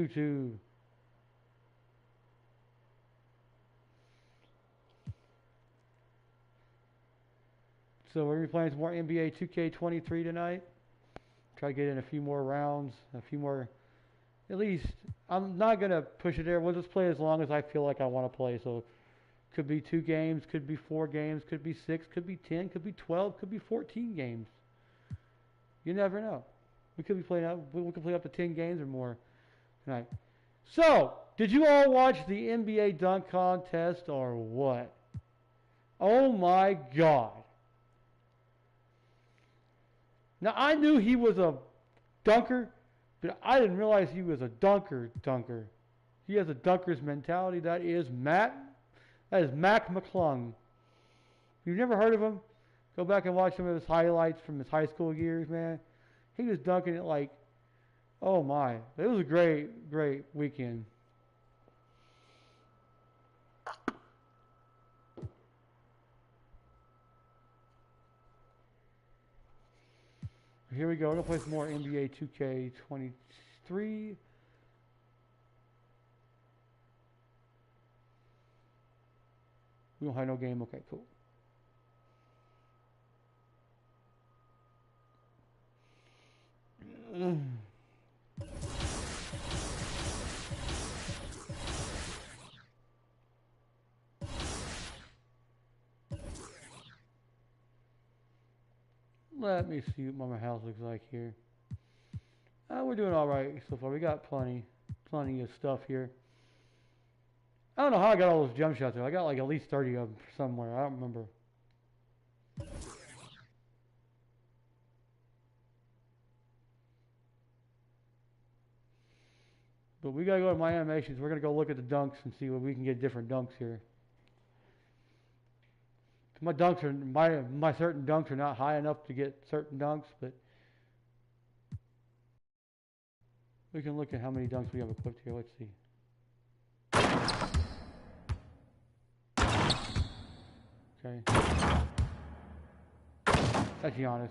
YouTube. So we're going to be playing some more NBA 2K23 tonight. Try to get in a few more rounds, a few more, at least. I'm not going to push it there. We'll just play as long as I feel like I want to play. So could be 2 games, could be 4 games, could be 6, could be 10, could be 12, could be 14 games. You never know. We could be playing up. We could play up to 10 games or more tonight. So, did you all watch the NBA dunk contest or what? Oh my God! Now I knew he was a dunker, but I didn't realize he was a dunker. He has a dunker's mentality. That is Mac McClung. If you've never heard of him, go back and watch some of his highlights from his high school years, man. He was dunking it like, oh my. It was a great weekend. Here we go. We're going to play some more NBA 2K23. We don't have no game. Okay, cool. Let me see what my house looks like here. We're doing all right so far. We got plenty of stuff here. I don't know how I got all those jump shots there. I got like at least 30 of them somewhere. I don't remember. But we gotta go to my animations. We're gonna go look at the dunks and see what we can get different dunks here. My dunks are my certain dunks are not high enough to get certain dunks, but we can look at how many dunks we have equipped here. Let's see. Okay. That's Giannis.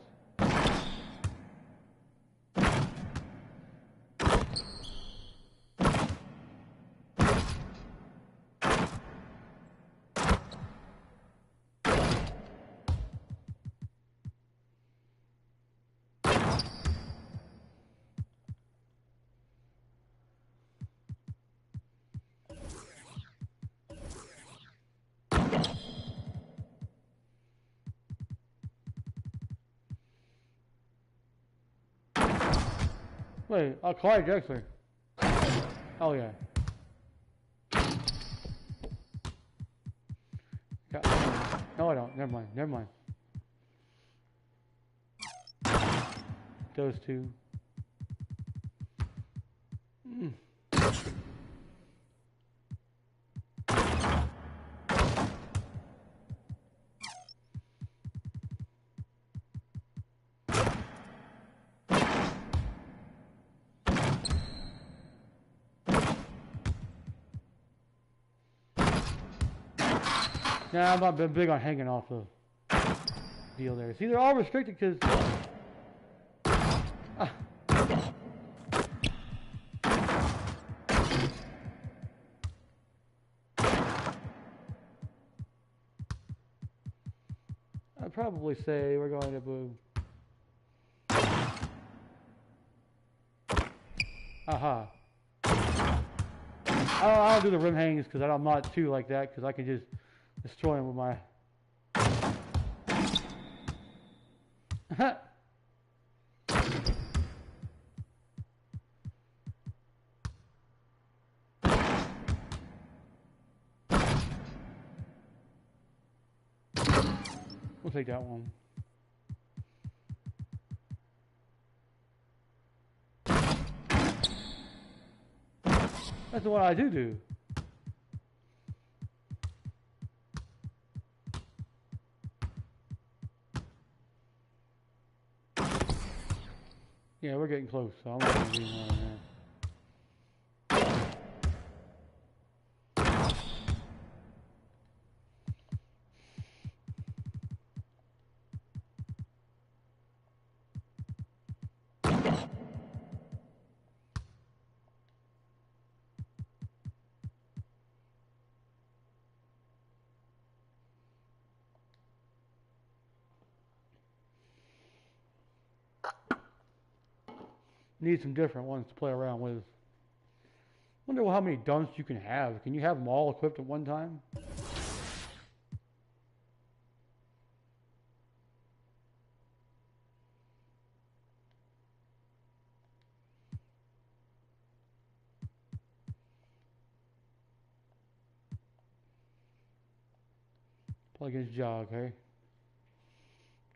Wait, Clyde Drexler. Oh yeah. No, I don't. Never mind. Those two. Nah, I'm not big on hanging off the deal there. See, they're all restricted because... I'd probably say we're going to move... Aha. I'll do the rim hangs because I'm not too like that because I can just destroy him with my... We'll take that one. That's what I do. Yeah, we're getting close, so I'm not going to do more than that. Need some different ones to play around with. Wonder how many dunks you can have. Can you have them all equipped at one time? Play against Ja, okay?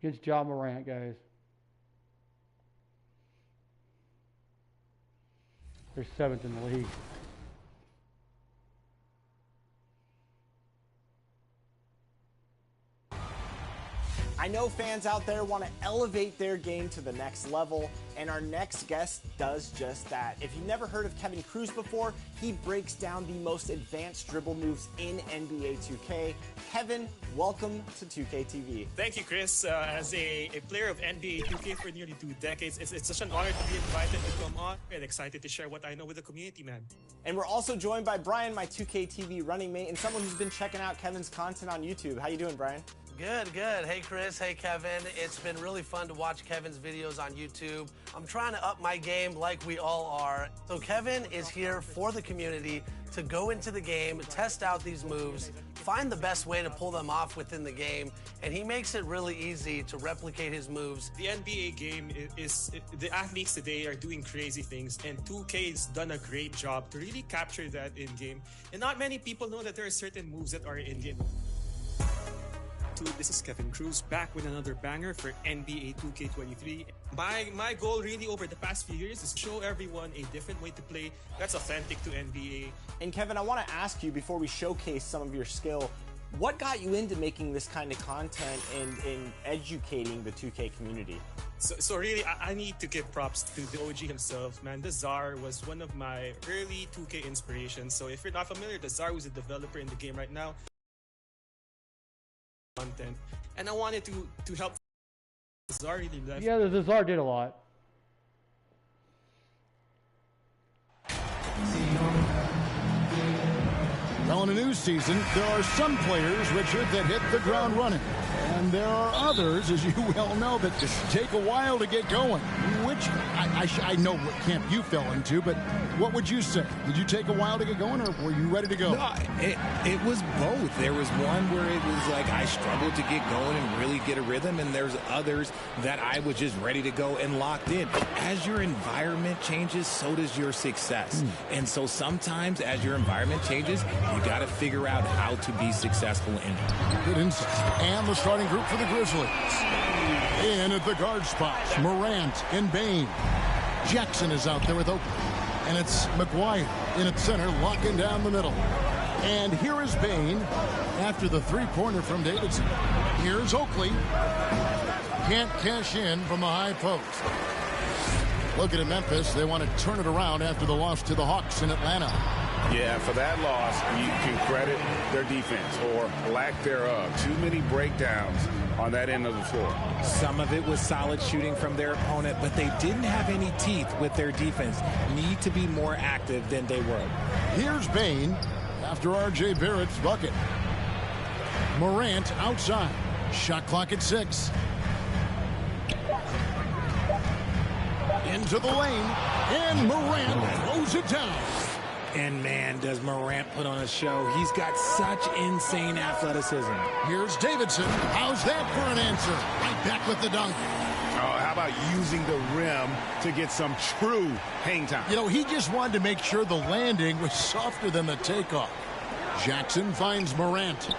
Against Ja Morant, guys. They're 7th in the league. I know fans out there want to elevate their game to the next level, and our next guest does just that. If you've never heard of Kevin Cruz before, he breaks down the most advanced dribble moves in NBA 2K. Kevin, welcome to 2K TV. Thank you, Chris. As a player of NBA 2K for nearly 2 decades, it's such an honor to be invited to come on and excited to share what I know with the community, man. And we're also joined by Brian, my 2K TV running mate, and someone who's been checking out Kevin's content on YouTube. How you doing, Brian? Good, good. Hey, Chris. Hey, Kevin. It's been really fun to watch Kevin's videos on YouTube. I'm trying to up my game like we all are. So Kevin is here for the community to go into the game, test out these moves, find the best way to pull them off within the game, and he makes it really easy to replicate his moves. The NBA game the athletes today are doing crazy things, and 2K's done a great job to really capture that in-game. And not many people know that there are certain moves that are in-game. This is Kevin Cruz back with another banger for NBA 2K23. My goal really over the past few years is to show everyone a different way to play that's authentic to NBA. And Kevin, I want to ask you before we showcase some of your skill, what got you into making this kind of content and educating the 2K community? So really, I need to give props to the OG himself, man. The Czar was one of my early 2K inspirations. So if you're not familiar, the Czar was a developer in the game right now. Content, and I wanted to help. Czar really left. Yeah, the Czar did a lot. Well, in a new season, there are some players, Richard, that hit the ground running. And there are others, as you well know, that take a while to get going. Which, I know what camp you fell into, but what would you say? Did you take a while to get going, or were you ready to go? No, it was both. There was one where it was like I struggled to get going and really get a rhythm, and there's others that I was just ready to go and locked in. As your environment changes, so does your success. And so sometimes as your environment changes, you got to figure out how to be successful in it. Good insight. And the starting group for the Grizzlies. In at the guard spots, Morant and Bain. Jackson is out there with Oakley. And it's McGuire in at center, locking down the middle. And here is Bain after the three-pointer from Davidson. Here's Oakley. Can't cash in from the high post. Looking at Memphis, they want to turn it around after the loss to the Hawks in Atlanta. Yeah, for that loss, you can credit their defense or lack thereof. Too many breakdowns on that end of the floor. Some of it was solid shooting from their opponent, but they didn't have any teeth with their defense. Need to be more active than they were. Here's Bain after R.J. Barrett's bucket. Morant outside. Shot clock at 6. Into the lane, and Morant throws it down. And man, does Morant put on a show. He's got such insane athleticism. Here's Davidson. How's that for an answer? Right back with the dunk. Oh, how about using the rim to get some true hang time? You know, he just wanted to make sure the landing was softer than the takeoff. Jackson finds Morant.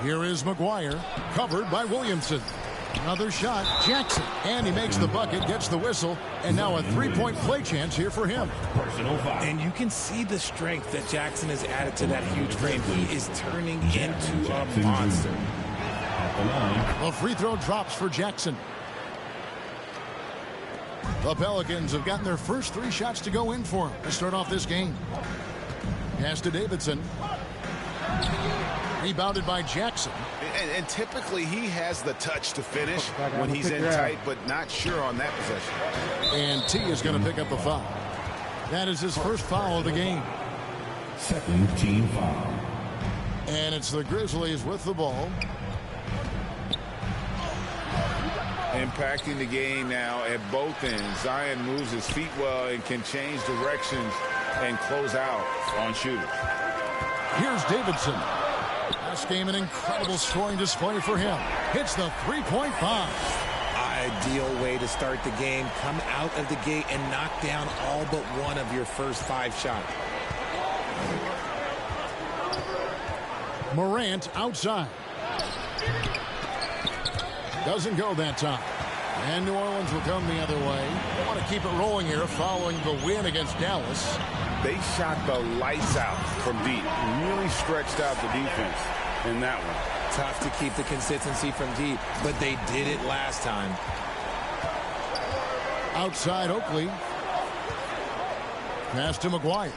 Here is McGuire, covered by Williamson. Another shot, Jackson, and he makes the bucket, gets the whistle, and now a three-point play chance here for him. And you can see the strength that Jackson has added to that huge frame. He is turning into a monster. A free throw drops for Jackson. The Pelicans have gotten their first 3 shots to go in for him to start off this game. Pass to Davidson. Rebounded by Jackson. And typically he has the touch to finish when he's in tight, but not sure on that possession. And T is going to pick up the foul. That is his first foul of the game. Second team foul. And it's the Grizzlies with the ball. impacting the game now at both ends. Zion moves his feet well and can change directions and close out on shooters. Here's Davidson. Last game, an incredible scoring display for him. Hits the three-point bomb. Ideal way to start the game. Come out of the gate and knock down all but one of your first 5 shots. Morant outside. Doesn't go that time. And New Orleans will come the other way. They want to keep it rolling here following the win against Dallas. They shot the lights out from deep. Really stretched out the defense in that one. Tough to keep the consistency from deep, but they did it last time. Outside Oakley. Pass to McGuire.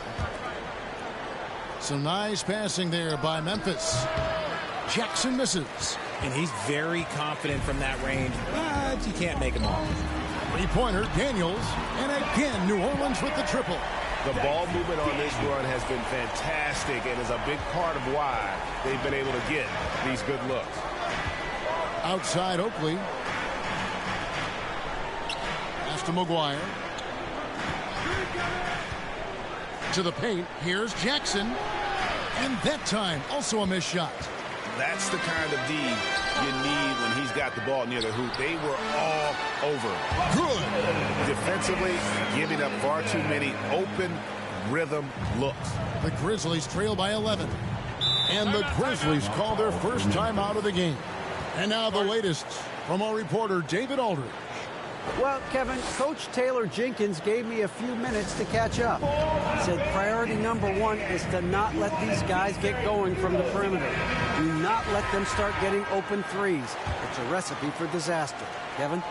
Some nice passing there by Memphis. Jackson misses. And he's very confident from that range, but you can't make him all. Three-pointer, Daniels. And again, New Orleans with the triple. The ball movement on this run has been fantastic and is a big part of why they've been able to get these good looks. Outside Oakley. Pass to McGuire. To the paint. Here's Jackson. And that time, also a missed shot. That's the kind of D you need when he's got the ball near the hoop. They were all over. Good. Defensively, giving up far too many open rhythm looks. The Grizzlies trail by 11. And the Grizzlies call their first time out of the game. And now the latest from our reporter, David Aldridge. Well, Kevin, Coach Taylor Jenkins gave me a few minutes to catch up. He said priority number 1 is to not let these guys get going from the perimeter. Do not let them start getting open threes. It's a recipe for disaster. Kevin?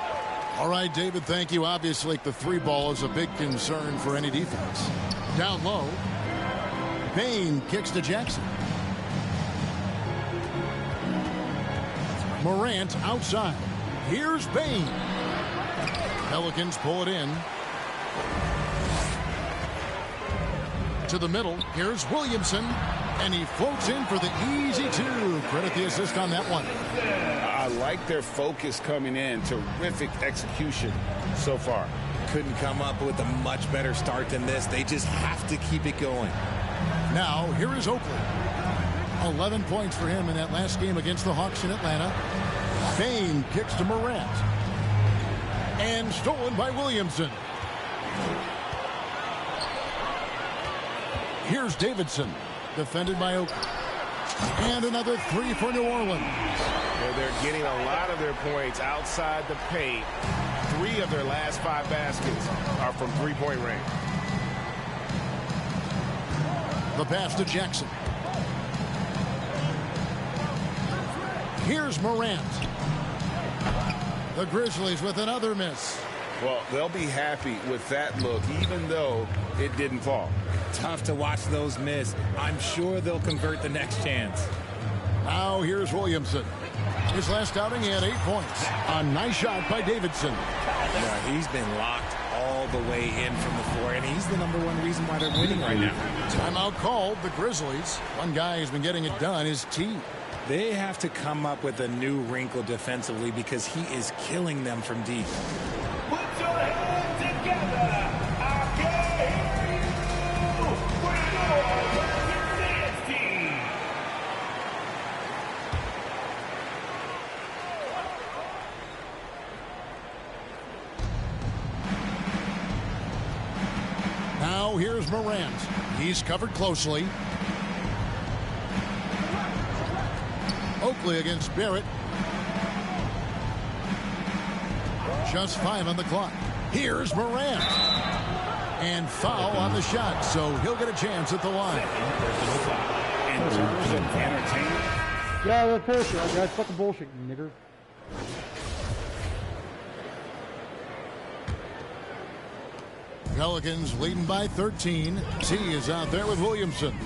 All right, David, thank you. Obviously, the 3-ball is a big concern for any defense. Down low. Bain kicks to Jackson. Morant outside. Here's Bain. Pelicans pull it in. To the middle. Here's Williamson. And he floats in for the easy 2. Credit the assist on that one. I like their focus coming in. Terrific execution so far. Couldn't come up with a much better start than this. They just have to keep it going. Now, here is Oakley. 11 points for him in that last game against the Hawks in Atlanta. Bain kicks to Morant. And stolen by Williamson. Here's Davidson. Defended by Oakley. And another 3 for New Orleans. They're getting a lot of their points outside the paint. 3 of their last 5 baskets are from three-point range. The pass to Jackson. Here's Morant. The Grizzlies with another miss. Well, they'll be happy with that look, even though it didn't fall. Tough to watch those miss. I'm sure they'll convert the next chance. Now here's Williamson. His last outing, he had 8 points. A nice shot by Davidson. Yeah, he's been locked all the way in from the floor, and he's the #1 reason why they're winning right now. Timeout called. The Grizzlies. One guy who's been getting it done is T. They have to come up with a new wrinkle defensively because he is killing them from deep. Put your hands together. I can hear you. We're your dance team. Now here's Morant. He's covered closely. Oakley against Barrett. Just 5 on the clock. Here's Morant. And foul on the shot, so he'll get a chance at the line. In terms of entertainment. Yeah, that's bullshit. That's fucking bullshit, nigger. Pelicans leading by 13. T is out there with Williamson.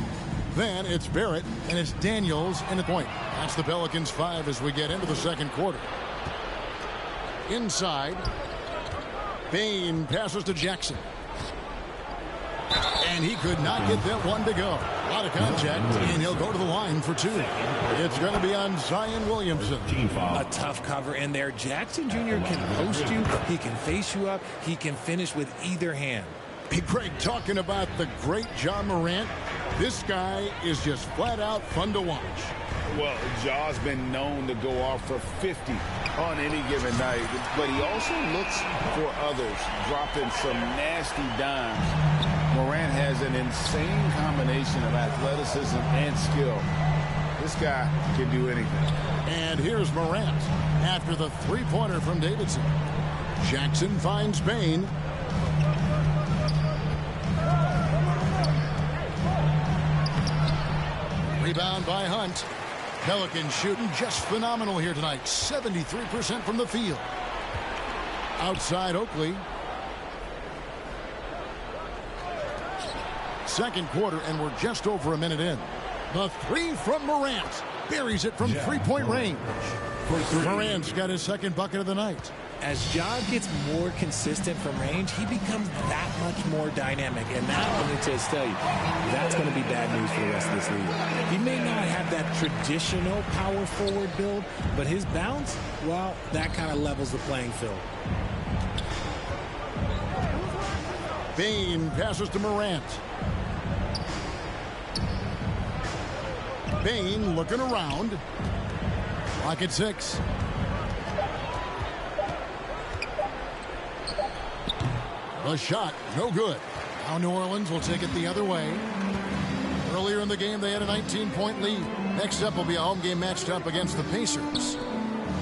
Then it's Barrett, and it's Daniels in the point. That's the Pelicans 5 as we get into the second quarter. Inside. Bain passes to Jackson. And he could not get that one to go. lot of contact, and he'll go to the line for 2. It's going to be on Zion Williamson. A tough cover in there. Jackson Jr. can post you. He can face you up. He can finish with either hand. Hey, Craig, talking about the great John Morant, this guy is just flat out fun to watch. Well, Jaw's been known to go off for 50 on any given night, but he also looks for others, dropping some nasty dimes. Morant has an insane combination of athleticism and skill. This guy can do anything. And here's Morant after the three-pointer from Davidson. Jackson finds Bain. Rebound by Hunt. Pelicans shooting just phenomenal here tonight. 73% from the field. Outside Oakley. Second quarter, and we're just over a minute in. The three from Morant. Buries it from three-point range. Morant's got his second bucket of the night. As Ja gets more consistent from range, he becomes that much more dynamic. And that, let me just tell you, that's going to be bad news for the rest of this league. He may not have that traditional power forward build, but his bounce, well, that kind of levels the playing field. Bain passes to Morant. Bain looking around. Clock at 6. The shot, no good. Now New Orleans will take it the other way. Earlier in the game, they had a 19-point lead. Next up will be a home game matched up against the Pacers.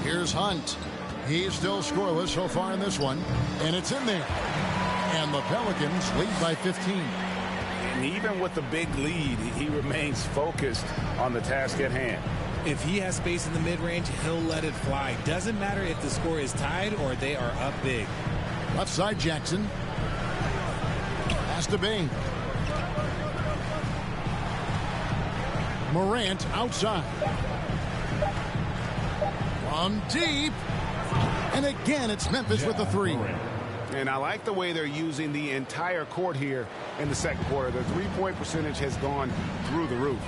Here's Hunt. He's still scoreless so far in this one. And it's in there. And the Pelicans lead by 15. And even with the big lead, he remains focused on the task at hand. If he has space in the mid-range, he'll let it fly. Doesn't matter if the score is tied or they are up big. Left side Jackson. Pass to Bain. Morant outside. From deep. And again, it's Memphis with the three. And I like the way they're using the entire court here in the second quarter. The three-point percentage has gone through the roof.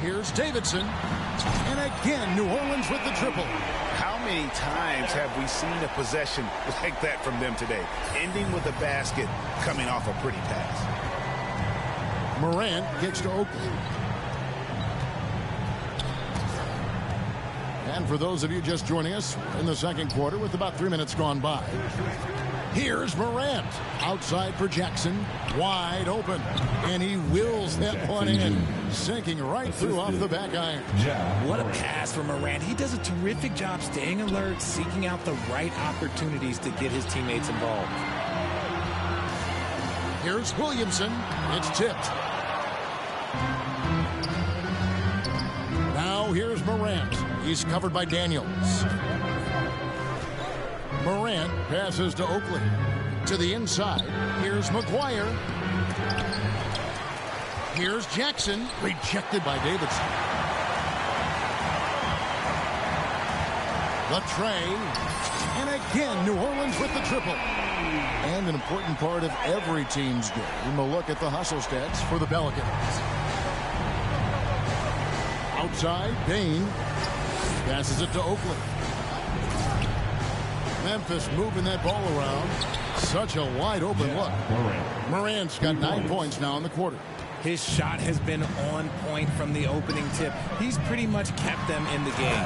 Here's Davidson. And again, New Orleans with the triple. How many times have we seen a possession like that from them today? Ending with a basket, coming off a pretty pass. Morant gets to Oakley. And for those of you just joining us in the second quarter with about 3 minutes gone by, here's Morant outside for Jackson, wide open, and he wills that one in, sinking right through off the back iron. What a pass from Morant. He does a terrific job staying alert, seeking out the right opportunities to get his teammates involved. Here's Williamson. It's tipped. Now here's Morant. He's covered by Daniels. Morant passes to Oakley. To the inside. Here's McGuire. Here's Jackson. Rejected by Davidson. The tray. And again, New Orleans with the triple. And an important part of every team's game, a look at the hustle stats for the Pelicans. Outside, Bain passes it to Oakley. Memphis moving that ball around. Such a wide open look. Morant's got 9 points now in the quarter. His shot has been on point from the opening tip. He's pretty much kept them in the game.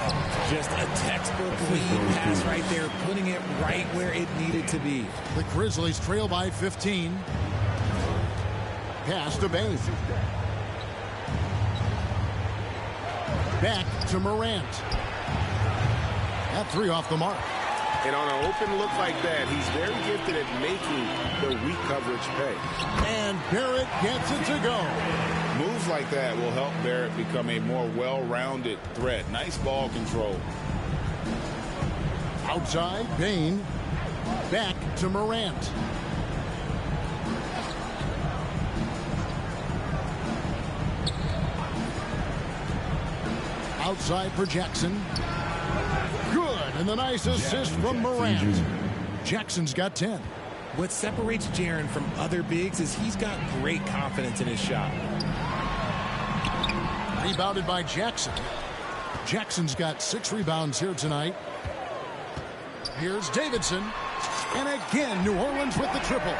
Just a textbook lead pass right there, putting it right where it needed to be. The Grizzlies trail by 15. Pass to Bain. Back to Morant. That three off the mark. And on an open look like that, he's very gifted at making the weak coverage pay. And Barrett gets it to go. Moves like that will help Barrett become a more well-rounded threat. Nice ball control. Outside, Bain. Back to Morant. Outside for Jackson. Good, and the nice assist from Morant. Jackson's got 10. What separates Jaren from other bigs is he's got great confidence in his shot. Rebounded by Jackson. Jackson's got 6 rebounds here tonight. Here's Davidson. And again, New Orleans with the triple.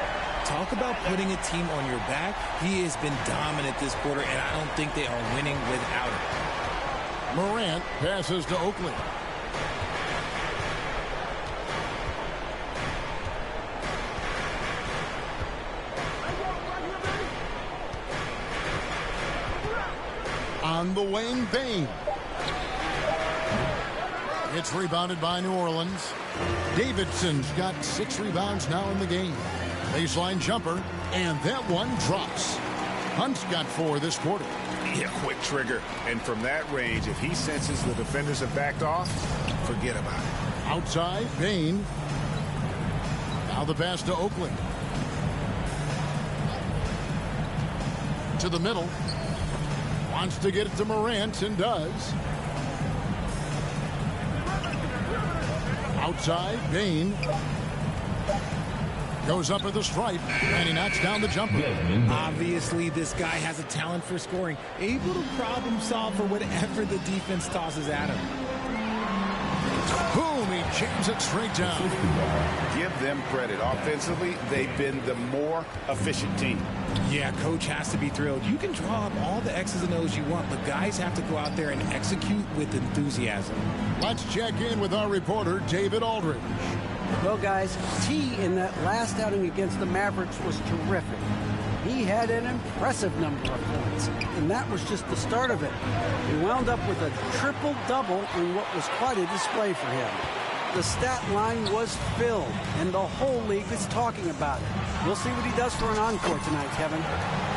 Talk about putting a team on your back. He has been dominant this quarter, and I don't think they are winning without him. Morant passes to Oakley. On the wing, Bain. It's rebounded by New Orleans. Davidson's got 6 rebounds now in the game. Baseline jumper, and that one drops. Hunt's got 4 this quarter. Yeah, quick trigger. And from that range, if he senses the defenders have backed off, forget about it. Outside, Bain. Now the pass to Oakley. To the middle. Wants to get it to Morant, and does. Outside, Bain. Goes up at the stripe, and he knocks down the jumper. Obviously, this guy has a talent for scoring, able to problem solve for whatever the defense tosses at him. Boom, he jams it straight down. Give them credit. Offensively, they've been the more efficient team. Yeah, coach has to be thrilled. You can draw up all the X's and O's you want, but guys have to go out there and execute with enthusiasm. Let's check in with our reporter, David Aldridge. Well, guys, T in that last outing against the Mavericks was terrific. He had an impressive number of points, and that was just the start of it. He wound up with a triple-double in what was quite a display for him. The stat line was filled, and the whole league is talking about it. We'll see what he does for an encore tonight, Kevin.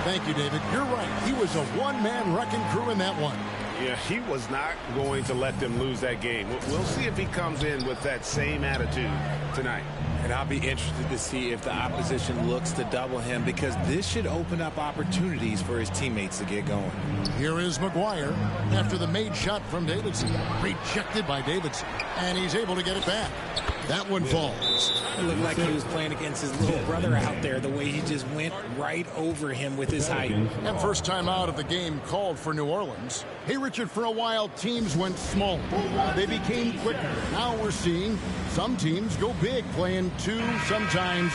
Thank you, David. You're right. He was a one-man wrecking crew in that one. Yeah, he was not going to let them lose that game. We'll see if he comes in with that same attitude tonight. And I'll be interested to see if the opposition looks to double him, because this should open up opportunities for his teammates to get going. Here is McGuire after the made shot from Davidson. Rejected by Davidson. And he's able to get it back. That one falls. It looked like he was playing against his little brother out there, the way he just went right over him with his height. And first time out of the game called for New Orleans. Hey, Richard, for a while, teams went small. They became quicker. Now we're seeing some teams go big, playing 2, sometimes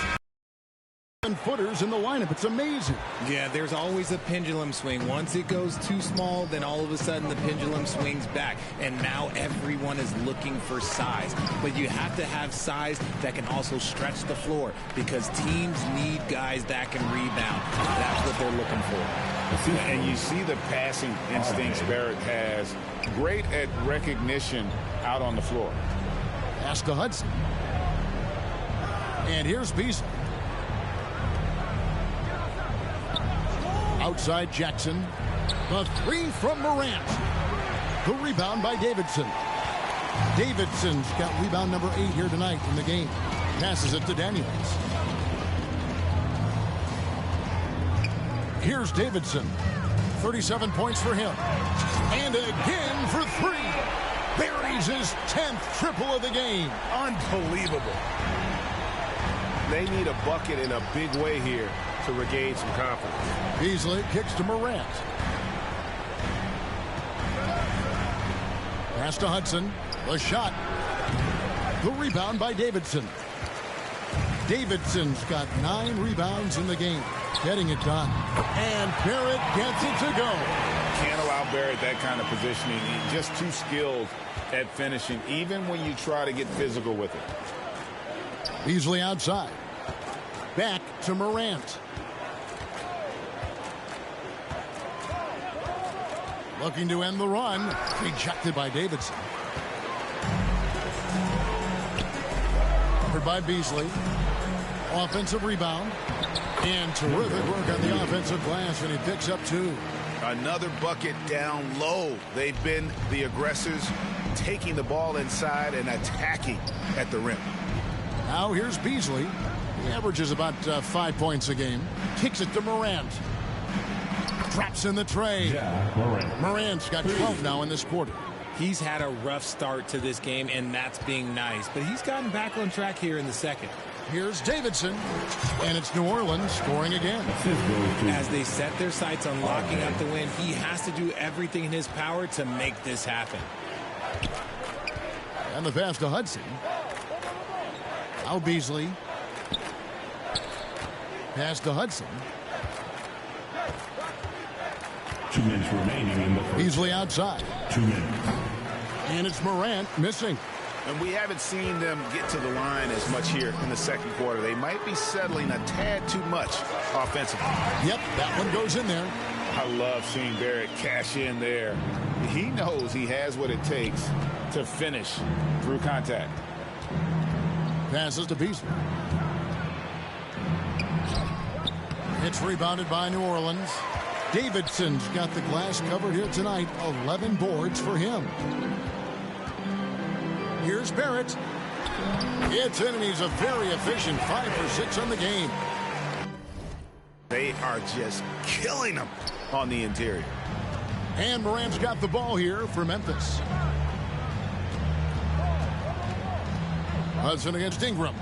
7-footers in the lineup. It's amazing. Yeah, there's always a pendulum swing. Once it goes too small, then all of a sudden the pendulum swings back. And now everyone is looking for size. But you have to have size that can also stretch the floor, because teams need guys that can rebound. That's what they're looking for. And you see the passing instincts Barrett has. Great at recognition out on the floor. Pass to Hudson. And here's Beasley. Outside Jackson. The 3 from Morant. The rebound by Davidson. Davidson's got rebound number 8 here tonight in the game. Passes it to Daniels. Here's Davidson. 37 points for him. And again for 3. Buries his 10th triple of the game. Unbelievable. They need a bucket in a big way here to regain some confidence. Beasley kicks to Morant. Pass to Hudson. The shot. The rebound by Davidson. Davidson's got 9 rebounds in the game. Getting it done. And Barrett gets it to go. Can't allow Barrett that kind of positioning. He's just too skilled at finishing, even when you try to get physical with it. Beasley outside. Back to Morant. Looking to end the run. Rejected by Davidson. Covered by Beasley. Offensive rebound. And terrific work on the offensive glass, and he picks up 2. Another bucket down low. They've been the aggressors, taking the ball inside and attacking at the rim. Now here's Beasley. He averages about 5 points a game. Kicks it to Morant. Drops in the tray. Morant's got 12 now in this quarter. He's had a rough start to this game, and that's being nice. But he's gotten back on track here in the second. Here's Davidson, and it's New Orleans scoring again. As they set their sights on locking up the win, he has to do everything in his power to make this happen. And the pass to Hudson. Now Beasley. Pass to Hudson. 2 minutes remaining in the first. Beasley outside. 2 minutes. And it's Morant missing. And we haven't seen them get to the line as much here in the second quarter. They might be settling a tad too much offensively. Yep, that one goes in there. I love seeing Barrett cash in there. He knows he has what it takes to finish through contact. Passes to Beasley. It's rebounded by New Orleans. Davidson's got the glass covered here tonight. 11 boards for him. Here's Barrett. It's in, and he's a very efficient 5 for 6 on the game. They are just killing them on the interior. And Morant's got the ball here for Memphis. Hudson against Ingram.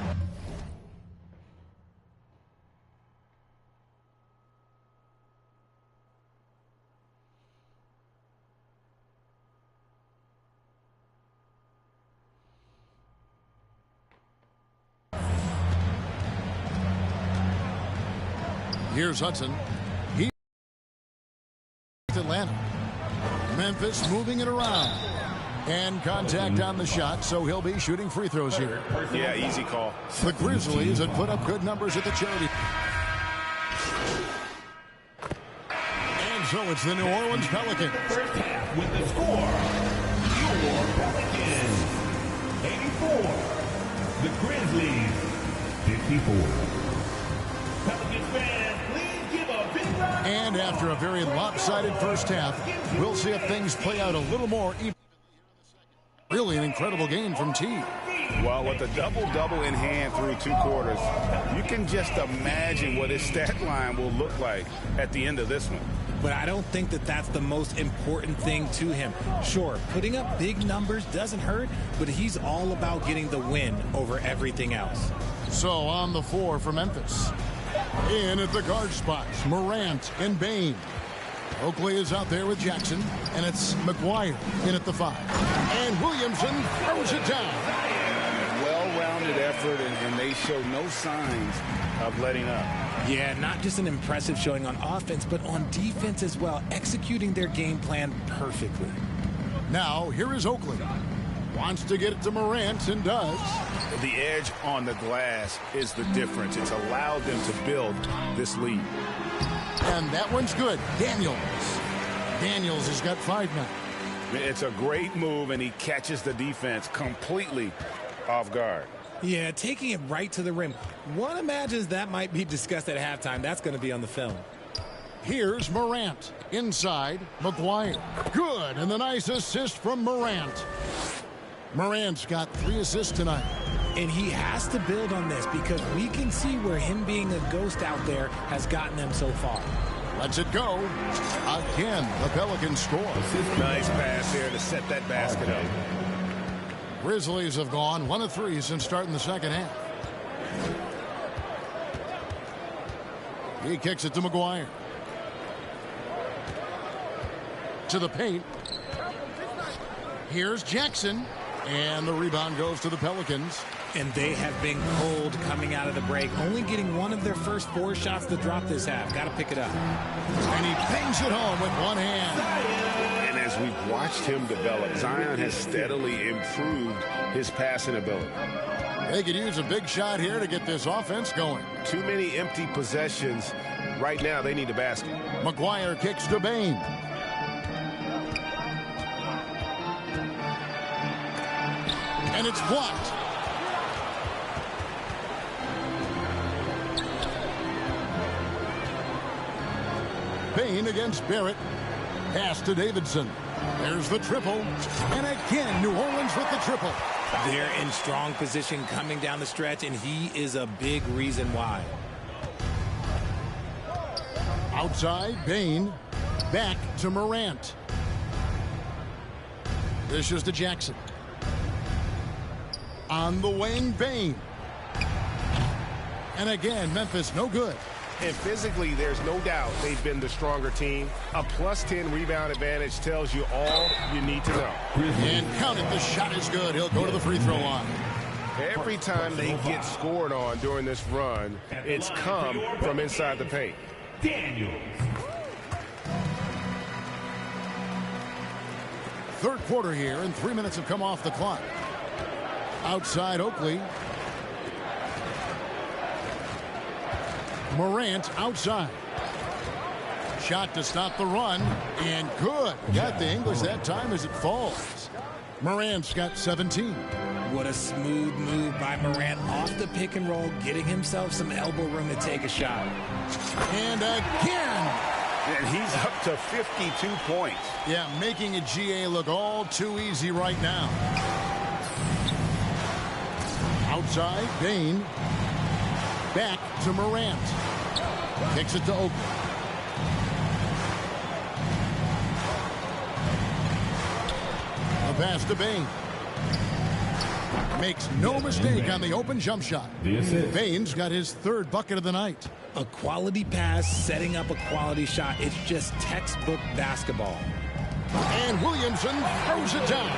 Here's Hudson. He's Atlanta. Memphis moving it around. And contact on the shot, so he'll be shooting free throws here. Yeah, easy call. The Grizzlies had put up good numbers at the charity. And so it's the New Orleans Pelicans. First half with the score. Your Pelicans 84. The Grizzlies 54. Pelicans fans, please give a big round. And after a very lopsided first half, we'll see if things play out a little more even. Really an incredible game from T. Well, with a double-double in hand through 2 quarters, you can just imagine what his stat line will look like at the end of this one. But I don't think that that's the most important thing to him. Sure, putting up big numbers doesn't hurt, but he's all about getting the win over everything else. So on the 4 for Memphis. In at the guard spots, Morant and Bain. Oakley is out there with Jackson, and it's McGuire in at the 5. And Williamson throws it down. Well-rounded effort, and they show no signs of letting up. Yeah, not just an impressive showing on offense, but on defense as well, executing their game plan perfectly. Now, here is Oakley. Wants to get it to Morant, and does. The edge on the glass is the difference. It's allowed them to build this lead. And that one's good. Daniels has got 5 now. It's a great move, and he catches the defense completely off guard. Yeah, taking it right to the rim. One imagines that might be discussed at halftime. That's going to be on the film. Here's Morant. Inside, McGuire. Good, and the nice assist from Morant. Morant's got 3 assists tonight. And he has to build on this because we can see where him being a ghost out there has gotten them so far. Lets it go. Again, the Pelicans score. Nice pass there to set that basket up. Grizzlies have gone 1 of 3 since starting the second half. He kicks it to McGuire. To the paint. Here's Jackson. And the rebound goes to the Pelicans. And they have been cold coming out of the break, only getting 1 of their first 4 shots to drop this half. Got to pick it up. And he bangs it home with 1 hand. And as we've watched him develop, Zion has steadily improved his passing ability. They could use a big shot here to get this offense going. Too many empty possessions. Right now, they need a basket. McGuire kicks to Bain. And it's blocked. Bain against Barrett. Pass to Davidson. There's the triple. And again, New Orleans with the triple. They're in strong position coming down the stretch, and he is a big reason why. Outside, Bain. Back to Morant. Dishes to Jackson. On the wing, Bain. And again, Memphis no good. And physically, there's no doubt they've been the stronger team. A plus 10 rebound advantage tells you all you need to know. And count it, the shot is good. He'll go to the free throw line. Every time they get scored on during this run, it's come from inside the paint. Daniels. Third quarter here, and 3 minutes have come off the clock. Outside Oakley. Morant outside. Shot to stop the run, and good. Got the English that time as it falls. Morant's got 17. What a smooth move by Morant off the pick and roll, getting himself some elbow room to take a shot. And again. And he's up to 52 points. Yeah, making a GA look all too easy right now. Outside, Bain. Back to Morant. Kicks it to Oakley. A pass to Bain. Makes no mistake on the open jump shot. Bain's got his third bucket of the night. A quality pass, setting up a quality shot. It's just textbook basketball. And Williamson throws it down.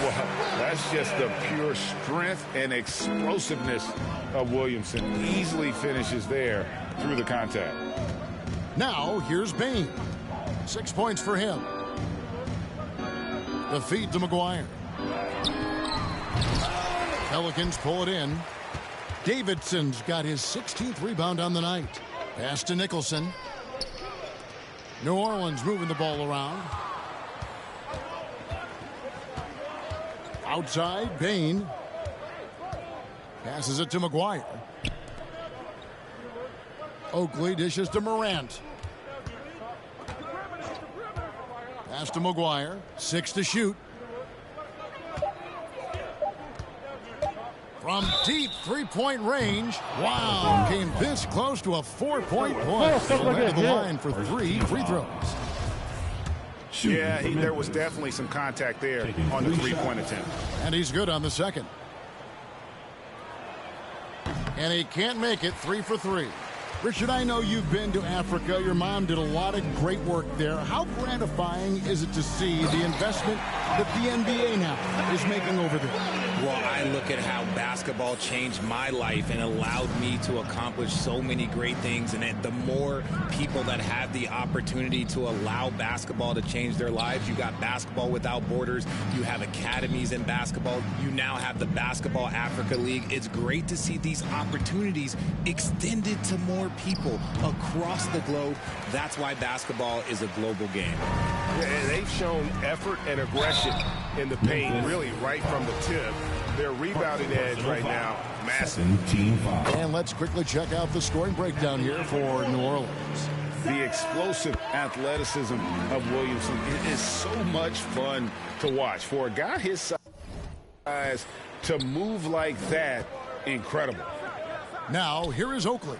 Well, that's just the pure strength and explosiveness of Williamson. Easily finishes there through the contact. Now, here's Bain. 6 points for him. The feed to McGuire. Pelicans pull it in. Davidson's got his 16th rebound on the night. Pass to Nicholson. New Orleans moving the ball around. Outside, Bain. Passes it to McGuire. Oakley dishes to Morant. Pass to McGuire. 6 to shoot. From deep three-point range. Wow. Came this close to a 4-point play. Went to the line for 3 free throws. Yeah, there was definitely some contact there on the three-point attempt. And he's good on the second. And he can't make it. 3 for 3. Richard, I know you've been to Africa. Your mom did a lot of great work there. How gratifying is it to see the investment that the NBA now is making over there? Well, I look at how basketball changed my life and allowed me to accomplish so many great things. And the more people that have the opportunity to allow basketball to change their lives, you got Basketball Without Borders, you have academies in basketball, you now have the Basketball Africa League. It's great to see these opportunities extended to more people across the globe. That's why basketball is a global game. Yeah, they've shown effort and aggression in the paint, really right from the tip. Their rebounding edge right now, massive. And let's quickly check out the scoring breakdown here for New Orleans. The explosive athleticism of Williamson is so much fun to watch. For a guy his size to move like that, incredible. Now, here is Oakley.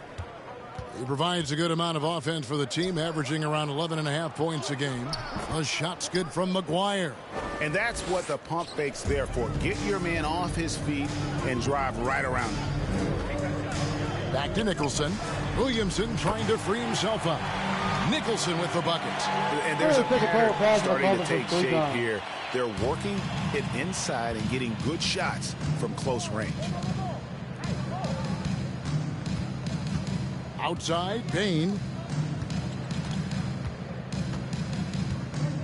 He provides a good amount of offense for the team, averaging around 11.5 points a game. A shot's good from McGuire. And that's what the pump fake's there for. Get your man off his feet and drive right around him. Back to Nicholson. Williamson trying to free himself up. Nicholson with the buckets. And there's a pattern starting to take shape here. They're working it inside and getting good shots from close range. Outside, Bain.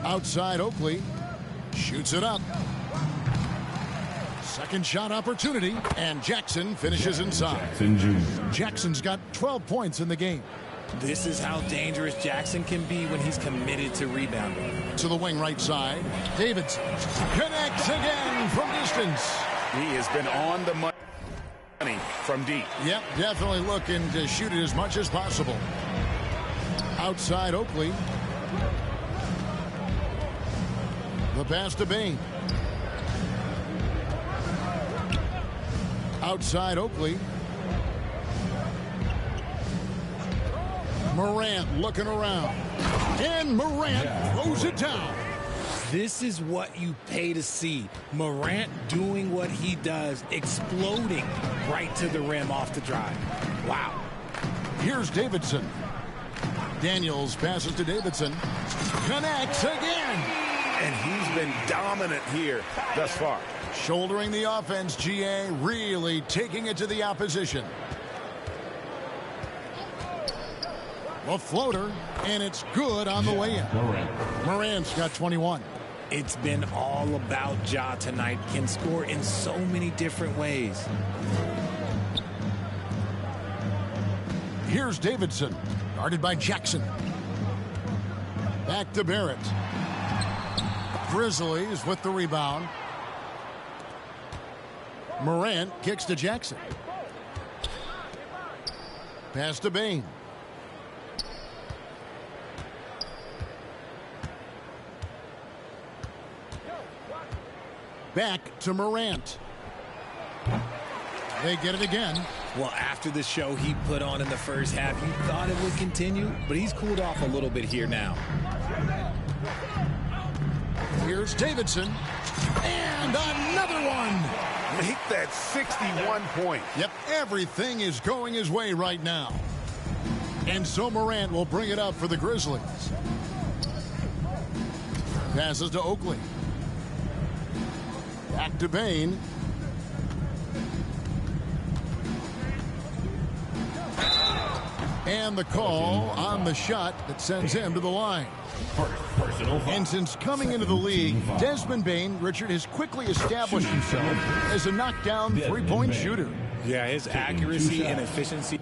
Outside, Oakley. Shoots it up. Second shot opportunity, and Jackson finishes inside. Jackson's got 12 points in the game. This is how dangerous Jackson can be when he's committed to rebounding. To the wing right side. Davidson connects again from distance. He has been on the money from deep. Yep, definitely looking to shoot it as much as possible. Outside Oakley. The pass to Bain. Outside Oakley. Morant looking around. And Morant throws it down. This is what you pay to see. Morant doing what he does, exploding right to the rim off the drive. Wow. Here's Davidson. Daniels passes to Davidson. Connects again. And he's been dominant here thus far. Shouldering the offense, GA, really taking it to the opposition. A floater, and it's good on the way in. Morant's got 21. It's been all about Ja tonight. Can score in so many different ways. Here's Davidson, guarded by Jackson. Back to Barrett. Grizzlies with the rebound. Morant kicks to Jackson. Pass to Bain. Back to Morant. They get it again. Well, after the show he put on in the first half, you thought it would continue, but he's cooled off a little bit here now. Here's Davidson. And another one. Make that 61 point. Yep, everything is going his way right now. And so Morant will bring it up for the Grizzlies. Passes to Oakley. Back to Bain. And the call on the shot that sends him to the line. And since coming into the league, Desmond Bain, Richard, has quickly established himself as a knockdown three-point shooter. Yeah, his accuracy and efficiency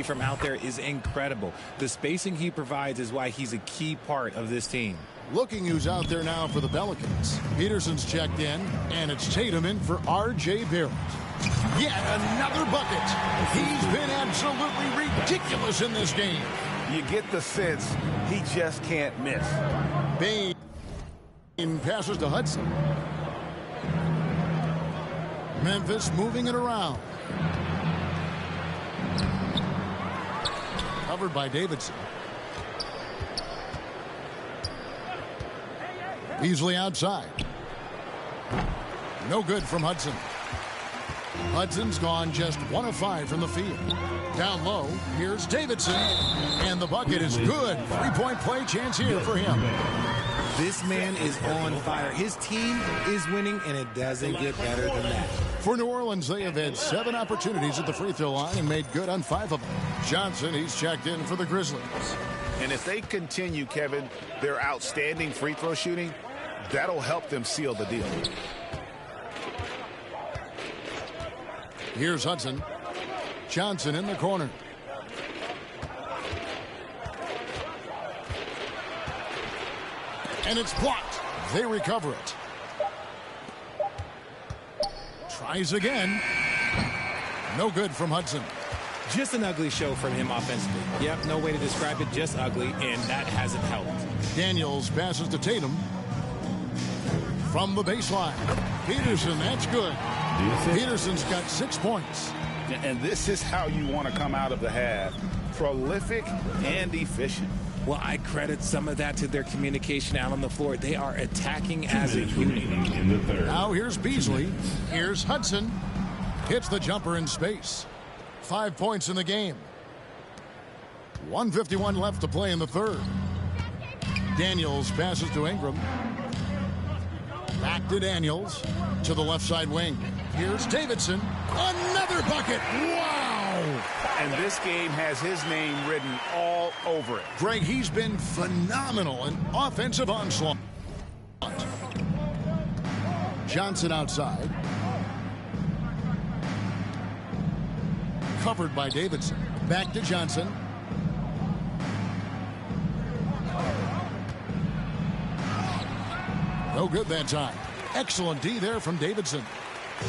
from out there is incredible. The spacing he provides is why he's a key part of this team. Looking who's out there now for the Pelicans. Peterson's checked in, and it's Tatum in for R.J. Barrett. Yet another bucket. He's been absolutely ridiculous in this game. You get the sense he just can't miss. Bain passes to Hudson. Memphis moving it around. Covered by Davidson. Easily outside. No good from Hudson. Hudson's gone just 1 of 5 from the field. Down low, here's Davidson. And the bucket is good. Three-point play chance here for him. This man is on fire. His team is winning, and it doesn't get better than that. For New Orleans, they have had 7 opportunities at the free throw line and made good on 5 of them. Johnson, he's checked in for the Grizzlies. And if they continue, Kevin, their outstanding free throw shooting, that'll help them seal the deal. Here's Hudson. Johnson in the corner. And it's blocked. They recover it. Tries again. No good from Hudson. Just an ugly show from him offensively. Yep, no way to describe it, just ugly, and that hasn't helped. Daniels passes to Tatum. From the baseline. Peterson, that's good. Peterson's got 6 points. And this is how you want to come out of the half. Prolific and efficient. Well, I credit some of that to their communication out on the floor. They are attacking as a unit. Now here's Beasley. Here's Hudson. Hits the jumper in space. 5 points in the game. 1:51 left to play in the third. Daniels passes to Ingram. Back to Daniels. To the left side wing. Here's Davidson. Another bucket. Wow. And this game has his name written all over it. Greg, he's been phenomenal in offensive onslaught. Johnson outside. Covered by Davidson. Back to Johnson. No good that time. Excellent D there from Davidson.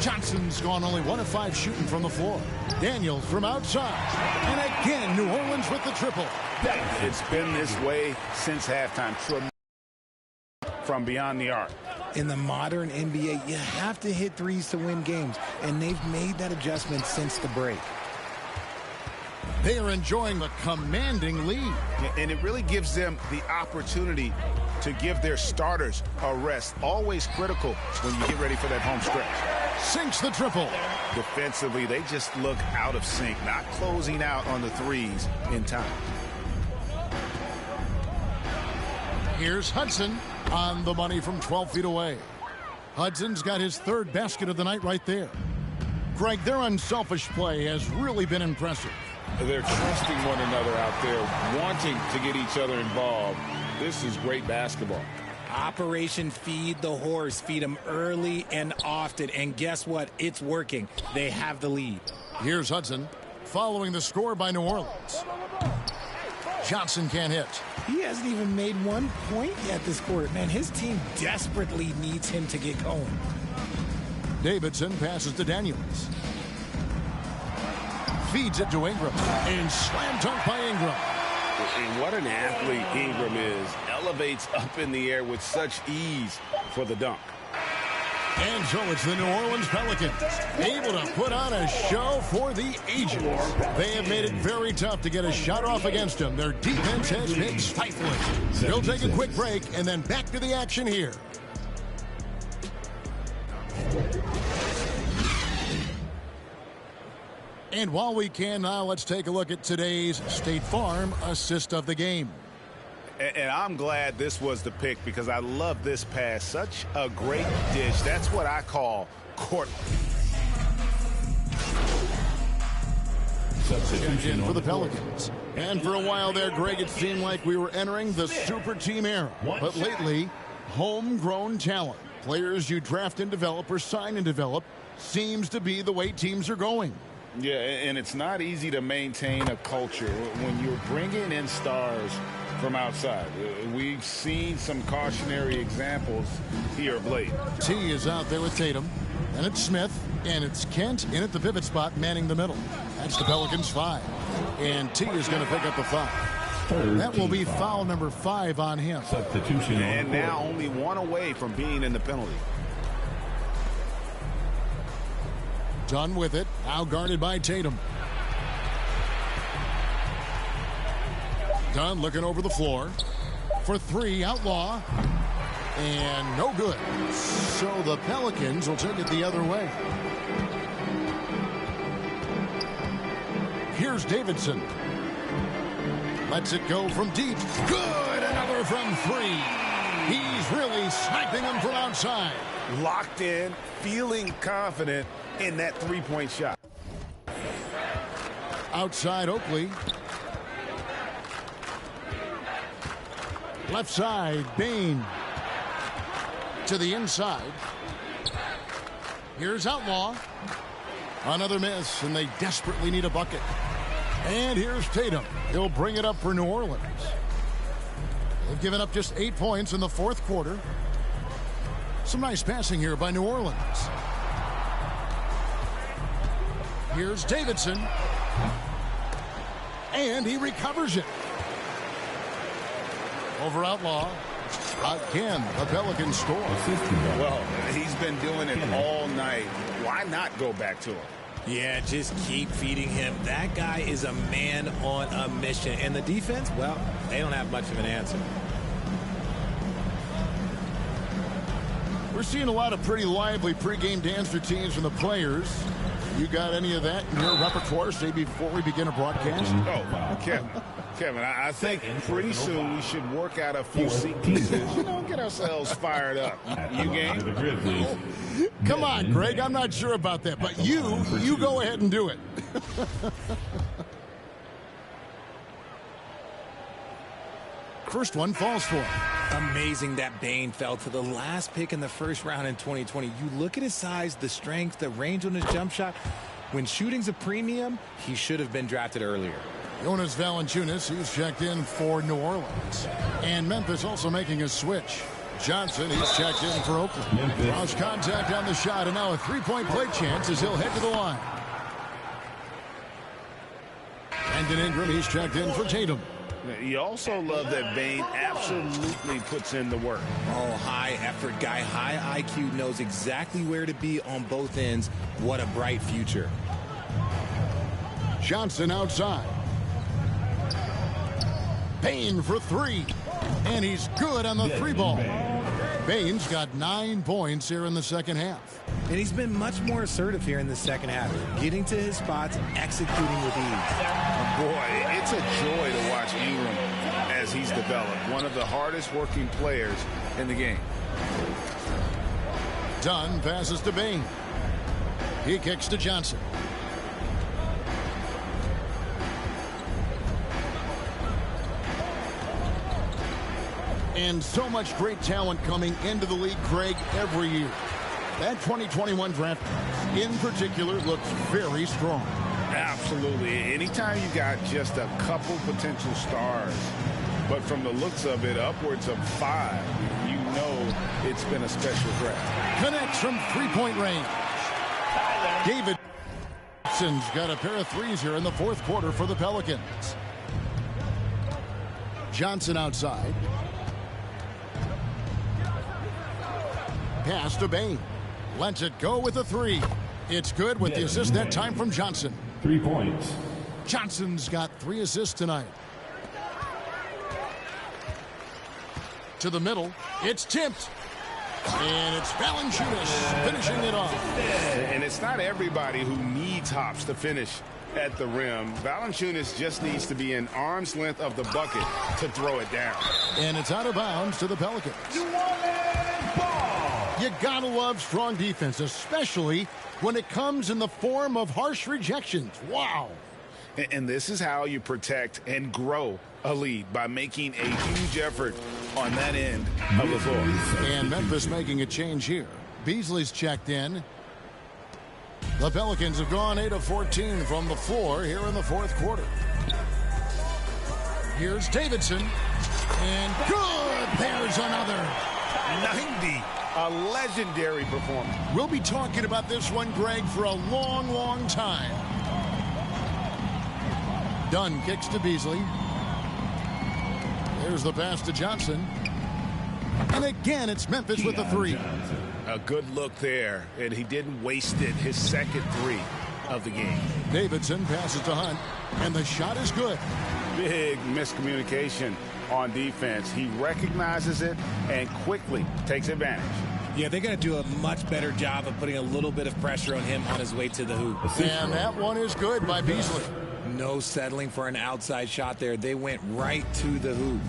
Johnson's gone only 1 of 5 shooting from the floor. Daniels from outside. And again, New Orleans with the triple. It's been this way since halftime. From beyond the arc. In the modern NBA, you have to hit threes to win games, and they've made that adjustment since the break. They are enjoying the commanding lead. And it really gives them the opportunity to give their starters a rest. Always critical when you get ready for that home stretch. sinks the triple. Defensively, they just look out of sync, not closing out on the threes in time. Here's Hudson on the money from 12 feet away. Hudson's got his third basket of the night right there. Greg, their unselfish play has really been impressive. They're trusting one another out there, wanting to get each other involved. This is great basketball. Operation Feed the Horse. Feed them early and often. And guess what? It's working. They have the lead. Here's Hudson following the score by New Orleans. Johnson can't hit. He hasn't even made 1 point yet this quarter. Man, his team desperately needs him to get going. Davidson passes to Daniels. Feeds it to Ingram. And slam dunk by Ingram. And what an athlete Ingram is. Elevates up in the air with such ease for the dunk. And so it's the New Orleans Pelicans able to put on a show for the ages. They have made it very tough to get a shot off against them. Their defense has been stifling. They'll take a quick break and then back to the action here. And while we can now, let's take a look at today's State Farm assist of the game. And I'm glad this was the pick because I love this pass. Such a great dish. That's what I call court. Substitution for the Pelicans. And for a while there, Greg, it seemed like we were entering the super team era. But lately, homegrown talent, players you draft and develop or sign and develop, seems to be the way teams are going. Yeah, and it's not easy to maintain a culture when you're bringing in stars from outside. We've seen some cautionary examples here of late. T is out there with Tatum, and it's Smith, and it's Kent in at the pivot spot, manning the middle. That's the Pelicans 5, and T is going to pick up the foul. That will be foul number 5 on him. Substitution. And now only one away from being in the penalty. Done with it, now guarded by Tatum. Dunn looking over the floor for 3, Outlaw, and no good. So the Pelicans will take it the other way. Here's Davidson. Lets it go from deep. Good, another from 3. He's really sniping them from outside. Locked in, feeling confident in that three-point shot. Outside Oakley. Left side, Bain. To the inside. Here's Outlaw. Another miss, and they desperately need a bucket. And here's Tatum. He'll bring it up for New Orleans. They've given up just 8 points in the fourth quarter. Some nice passing here by New Orleans. Here's Davidson. And he recovers it. Over Outlaw. Again, the Pelicans score. Well, he's been doing it all night. Why not go back to him? Yeah, just keep feeding him. That guy is a man on a mission. And the defense, well, they don't have much of an answer. We're seeing a lot of pretty lively pregame dance routines from the players. You got any of that in your repertoire, say, before we begin a broadcast? Oh, Kevin, I think pretty soon we should work out a few sequences, get ourselves fired up. You game? Come on, Greg, I'm not sure about that, but you go ahead and do it. First one falls for him. Amazing that Bain fell to the last pick in the first round in 2020. You look at his size, the strength, the range on his jump shot. When shooting's a premium, he should have been drafted earlier. Jonas Valanciunas, he's checked in for New Orleans. And Memphis also making a switch. Johnson, he's checked in for Oakland. Cross contact on the shot, and now a three-point play chance as he'll head to the line. Brandon Ingram, he's checked in for Tatum. You also love that Bain absolutely puts in the work. Oh, high effort guy, high IQ, knows exactly where to be on both ends. What a bright future. Johnson outside. Bain for 3. And he's good on the 3 ball. Baines got 9 points here in the second half. And he's been much more assertive here in the second half, getting to his spots, executing with ease. Boy, it's a joy to watch Ingram as he's developed. One of the hardest working players in the game. Dunn passes to Bain. He kicks to Johnson. And so much great talent coming into the league, Craig, every year. That 2021 draft, in particular, looks very strong. Absolutely. Anytime you got just a couple potential stars, but from the looks of it, upwards of 5, you know it's been a special draft. Connects from three-point range. Davidson's got a pair of threes here in the fourth quarter for the Pelicans. Johnson outside. Pass to Bain. Lets it go with a 3. It's good with the assist that time from Johnson. 3 points. Johnson's got 3 assists tonight. To the middle. It's tipped. And it's Valanciunas finishing it off. And it's not everybody who needs hops to finish at the rim. Valanciunas just needs to be an arm's length of the bucket to throw it down. And it's out of bounds to the Pelicans. You gotta love strong defense, especially when it comes in the form of harsh rejections. Wow. And this is how you protect and grow a lead, by making a huge effort on that end of the floor. And Memphis making a change here. Beasley's checked in. The Pelicans have gone 8 of 14 from the floor here in the fourth quarter. Here's Davidson. And good! There's another. 90. A legendary performance. We'll be talking about this one, Greg, for a long, long time. Dunn kicks to Beasley. There's the pass to Johnson. And again, it's Memphis with the 3. A good look there, and he didn't waste it. His second 3 of the game. Davidson passes to Hunt, and the shot is good. Big miscommunication on defense. He recognizes it and quickly takes advantage. Yeah, they got to do a much better job of putting a little bit of pressure on him on his way to the hoop. And that one is good by Beasley. No settling for an outside shot there. They went right to the hoop.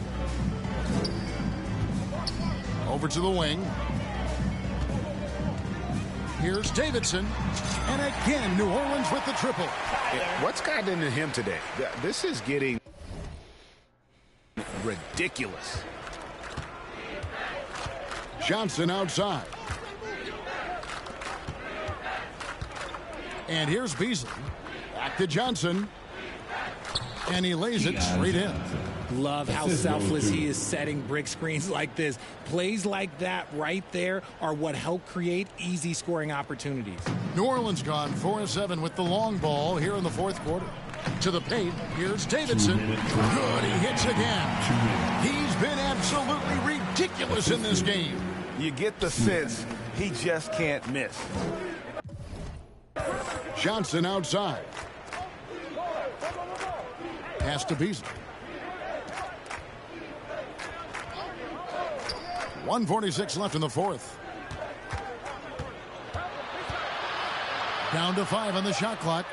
Over to the wing. Here's Davidson. And again, New Orleans with the triple. What's gotten into him today? This is getting ridiculous. Johnson outside. And here's Beasley. Back to Johnson. And he lays it straight in. Love how selfless he is setting brick screens like this. Plays like that right there are what help create easy scoring opportunities. New Orleans gone 4-7 with the long ball here in the fourth quarter. To the paint, here's Davidson. Good, he hits again. He's been absolutely ridiculous in this game. You get the sense he just can't miss. Johnson outside. Pass to Beasley. 1:46 left in the fourth. Down to 5 on the shot clock.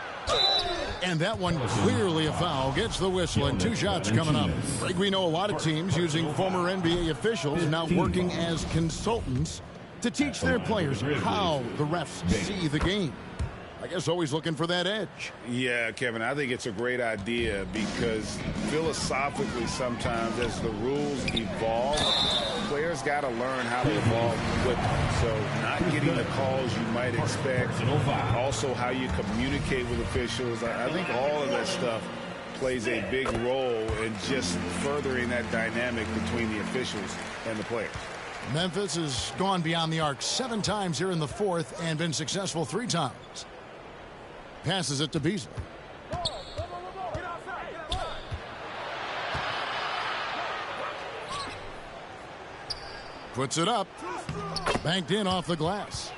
And that one clearly a foul. Gets the whistle, and 2 shots coming up. Greg, we know a lot of teams using former NBA officials now working as consultants to teach their players how the refs see the game. I guess always looking for that edge. Yeah, Kevin, I think it's a great idea because philosophically sometimes as the rules evolve, players got to learn how to evolve with them. So not getting the calls you might expect, also how you communicate with officials. I think all of that stuff plays a big role in just furthering that dynamic between the officials and the players. Memphis has gone beyond the arc 7 times here in the fourth and been successful 3 times. Passes it to Beasley. Puts it up. Banked in off the glass.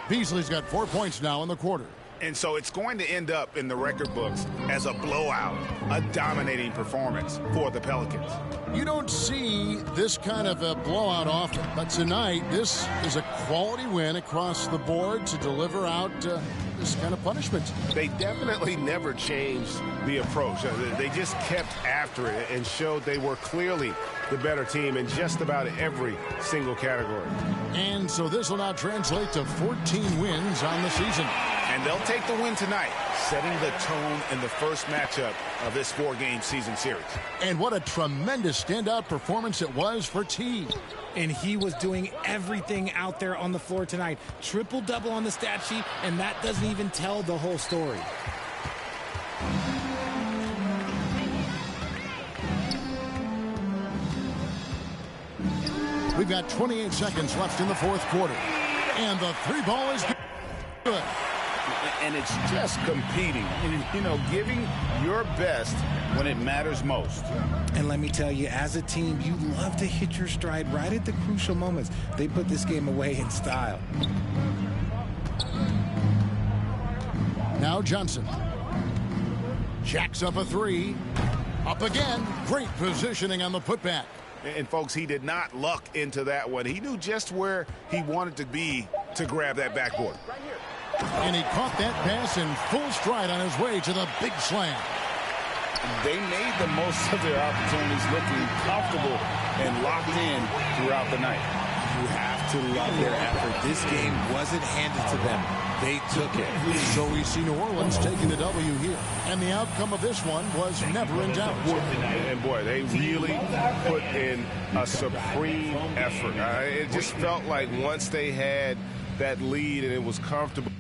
Beasley's got 4 points now in the quarter. And so it's going to end up in the record books as a blowout, a dominating performance for the Pelicans. You don't see this kind of a blowout often, but tonight this is a quality win across the board to deliver out this kind of punishment. They definitely never changed the approach. They just kept after it and showed they were clearly the better team in just about every single category. And so this will now translate to 14 wins on the season. And they'll take the win tonight, setting the tone in the first matchup of this 4-game season series. And what a tremendous standout performance it was for T. And he was doing everything out there on the floor tonight. Triple-double on the stat sheet, and that doesn't even tell the whole story. We've got 28 seconds left in the fourth quarter. And the three ball is good. And it's just competing, you know, giving your best when it matters most. And let me tell you, as a team, you love to hit your stride right at the crucial moments. They put this game away in style. Now Johnson. Jacks up a three. Up again. Great positioning on the putback. And, folks, he did not luck into that one. He knew just where he wanted to be to grab that backboard. And he caught that pass in full stride on his way to the big slam. They made the most of their opportunities, looking comfortable and locked in throughout the night. You have to love their effort. This game wasn't handed to them. They took it. So we see New Orleans taking the W here. And the outcome of this one was never in doubt. And, boy, they really put in a supreme effort. It just felt like once they had that lead and it was comfortable,